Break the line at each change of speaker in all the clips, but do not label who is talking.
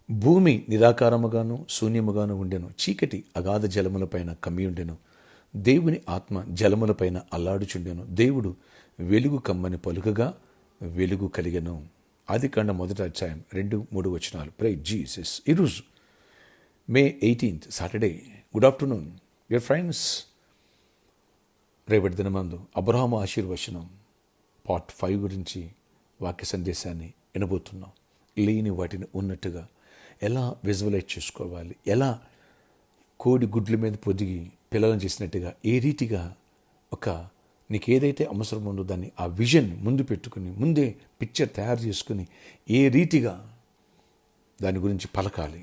భూమి నిరాకారముగాను శూన్యముగాను ఉండెను, చీకటి అగాధ జలములపైన కమ్మియుండెను, దేవుని ఆత్మ జలములపైన అల్లాడుచుండెను. దేవుడు వెలుగు కమ్మని పలుకగా వెలుగు కలిగెను. ఆదికాండం 1 అధ్యాయం 2-3 వచనాలు. Praise Jesus. ఈరోజు May 18th Saturday. Good afternoon dear friends. రేపటి దినమందు అబ్రహాము ఆశీర్వచనం పార్ట్ 5 గురించి వాక్య సందేశాన్ని వినబోతున్నాం. లేని వాటిని ఉన్నట్టుగా ఎలా విజువలైజ్ చేసుకోవాలి, ఎలా కోడి గుడ్ల మీద పొదిగి పిల్లలను చేసినట్టుగా ఏ రీతిగా నీకు ఏదైతే అవసరం ఉందో దాన్ని ఆ విజన్ ముందు పెట్టుకుని ముందే పిక్చర్ తయారు చేసుకుని ఏ రీతిగా దాని గురించి పలకాలి.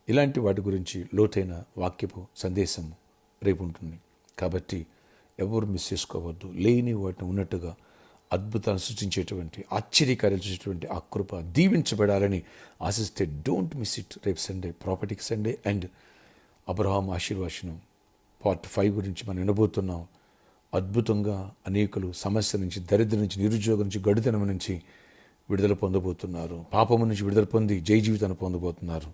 ఇలాంటి వాటి గురించి లోతైన వాక్యపు సందేశం రేపు ఉంటుంది. కాబట్టి ఎవరు మిస్ చేసుకోవద్దు. లేని వాటిని ఉన్నట్టుగా అద్భుతాలు సృష్టించేటువంటి ఆశ్చర్యకార్యాలు చూసేటువంటి ఆ కృప దీవించబడాలని ఆశిస్తే డోంట్ మిస్ ఇట్. రేపు సండే ప్రాపర్టీకి సండే అండ్ అబ్రహాం ఆశీర్వచనం పార్ట్ 5 గురించి మనం వినబోతున్నాం. అద్భుతంగా అనేకులు సమస్య నుంచి, దరిద్రం నుంచి, నిరుద్యోగం నుంచి, గడుతనం నుంచి విడుదల పొందబోతున్నారు. పాపము నుంచి విడుదల పొంది జై జీవితాన్ని పొందబోతున్నారు.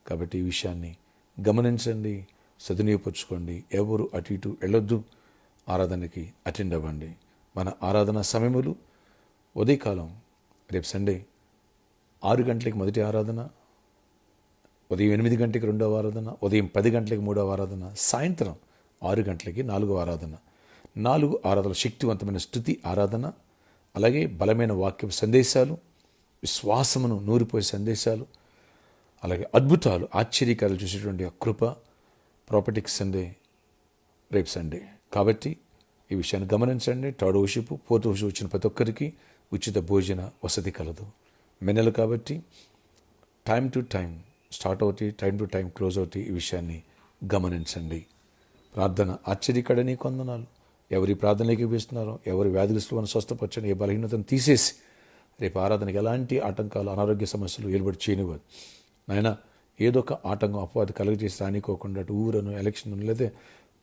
కాబట్టి ఈ విషయాన్ని గమనించండి, సద్వినియోగపరచుకోండి. ఎవరు అటు ఇటు వెళ్ళొద్దు. ఆరాధనకి అటెండ్ అవ్వండి. మన ఆరాధన సమయములు ఉదయకాలం రేపు సండే 6 గంటలకి మొదటి ఆరాధన, ఉదయం 8 గంటలకి 2వ ఆరాధన, ఉదయం 10 గంటలకి 3వ ఆరాధన, సాయంత్రం 6 గంటలకి 4వ ఆరాధన. 4 ఆరాధనలు శక్తివంతమైన స్తుతి ఆరాధన, అలాగే బలమైన వాక్య సందేశాలు, విశ్వాసమును నూరిపోయే సందేశాలు, అలాగే అద్భుతాలు ఆశ్చర్యకార్యాలు చూసేటువంటి ఆ కృప. ప్రాపర్టీకి సండే రేపు సండే. కాబట్టి ఈ విషయాన్ని గమనించండి. థర్డ్ వర్షిప్, ఫోర్త్ వర్షిప్ వచ్చిన ప్రతి ఒక్కరికి ఉచిత భోజన వసతి కలదు. మెనెలు కాబట్టి టైం టు టైం స్టార్ట్ అవుతాయి, టైం టు టైం క్లోజ్ అవుతాయి. ఈ విషయాన్ని గమనించండి. ప్రార్థన ఆశ్చర్యకడ నీ కొందనాలు. ఎవరి ప్రార్థనలోకి వేస్తున్నారో, ఎవరి వ్యాధిగ్రస్తులను స్వస్థపరచని, ఏ బలహీనతను తీసేసి రేపు ఆరాధనకి ఎలాంటి ఆటంకాలు, అనారోగ్య సమస్యలు ఏర్పడి చేయనివ్వదు నాయన. ఏదో ఒక ఆటంకం అపవాది కలుగజేసి రానికోకుండా అటు ఊరను, ఎలక్షన్ లేదా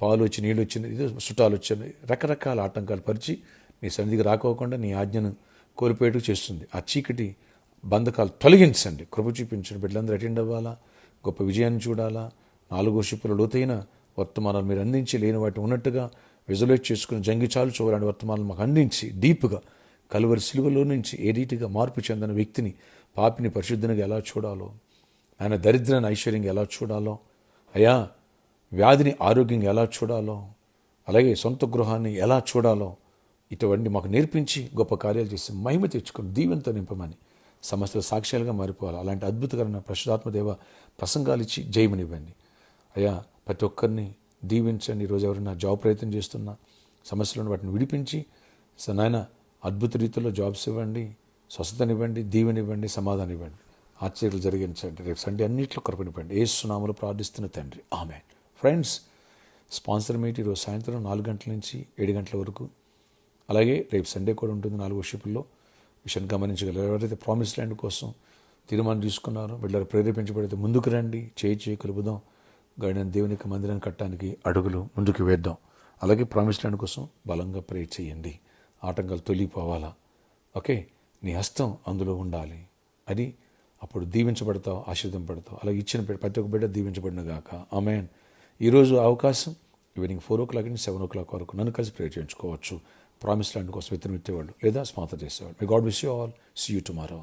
పాలు వచ్చి నీళ్ళు వచ్చింది, ఇది చుట్టాలు వచ్చింది, రకరకాల ఆటంకాలు పరిచి నీ సన్నిధికి రాకోకుండా నీ ఆజ్ఞను కోల్పోయేట్టు చేస్తుంది. ఆ చీకటి బంధకాలు తొలగించండి. కృప చూపించండి. బిడ్డలందరూ అటెండ్ అవ్వాలా, గొప్ప విజయాన్ని చూడాలా. 4 వర్షిప్పుల లోతైన వర్తమానాలు మీరు అందించి, లేని వాటిని ఉన్నట్టుగా విజువలైజ్ చేసుకుని జంగిచాలు చూడాలని వర్తమానాలు మాకు అందించి, డీప్గా కలువరి సిలువలో నుంచి ఏ రీతిగా మార్పు చెందిన వ్యక్తిని, పాపిని పరిశుద్ధంగా ఎలా చూడాలో, ఆయన దరిద్రాన్ని ఐశ్వర్యంగా ఎలా చూడాలో, అయా వ్యాధిని ఆరోగ్యంగా ఎలా చూడాలో, అలాగే సొంత గృహాన్ని ఎలా చూడాలో, ఇటువంటి మాకు నేర్పించి గొప్ప కార్యాలు చేసి మహిమ తెచ్చుకొని దీవెనతో నింపమని సమస్త సాక్ష్యాలుగా మారిపోవాలి. అలాంటి అద్భుతకరమైన పరిశుద్ధాత్మదేవ ప్రసంగాలు ఇచ్చి జయమనివ్వండి. అయ్యా ప్రతి ఒక్కరిని దీవించండి. ఈరోజు ఎవరైనా జాబ్ ప్రయత్నం చేస్తున్నా సమస్యలను వాటిని విడిపించి నాయన అద్భుత రీతిలో జాబ్స్ ఇవ్వండి, స్వస్థతనివ్వండి, దీవెనివ్వండి, సమాధానం ఇవ్వండి, ఆశ్చర్యాలు జరిగించండి. రేపు సండే అన్నింటిలో కృపనివ్వండి. యేసు నామములో ప్రార్థిస్తున్న తండ్రి, ఆమేన్. ఫ్రెండ్స్, స్పాన్సర్ మీట్ ఈరోజు సాయంత్రం 4 గంటల నుంచి 7 గంటల వరకు. అలాగే రేపు సండే కూడా ఉంటుంది 4 వర్షిపుల్లో. విషయాన్ని గమనించగలరు. ఎవరైతే ప్రామిస్ ల్యాండ్ కోసం తీర్మానం తీసుకున్నారో వీళ్ళని ప్రేరేపించబడితే ముందుకు రండి. చేయి కలుపుదాం. గడిన దేవునికి మందిరాన్ని కట్టడానికి అడుగులు ముందుకు వేద్దాం. అలాగే ప్రామిస్ ల్యాండ్ కోసం బలంగా ప్రే చేయండి. ఆటంకాలు తొలగిపోవాలా. ఓకే, నీ హస్తం అందులో ఉండాలి. అది అప్పుడు దీవించబడతావు, ఆశీర్వదింపబడతావు. అలాగే ఇచ్చిన ప్రతి ఒక్క బిడ్డ దీవించబడిన గాక. ఆమేన్. ఈరోజు అవకాశం ఈవినింగ్ 4 o'clock నుంచి 7 o'clock వరకు నన్ను కలిసి ప్రేర్ చేయించుకోవచ్చు. ప్రామిస్ ల్యాండ్ కోసం విత్తనం ఇచ్చేవాళ్ళు లేదా స్పాన్సర్ చేసేవాళ్ళు. May God wish you all. See you tomorrow.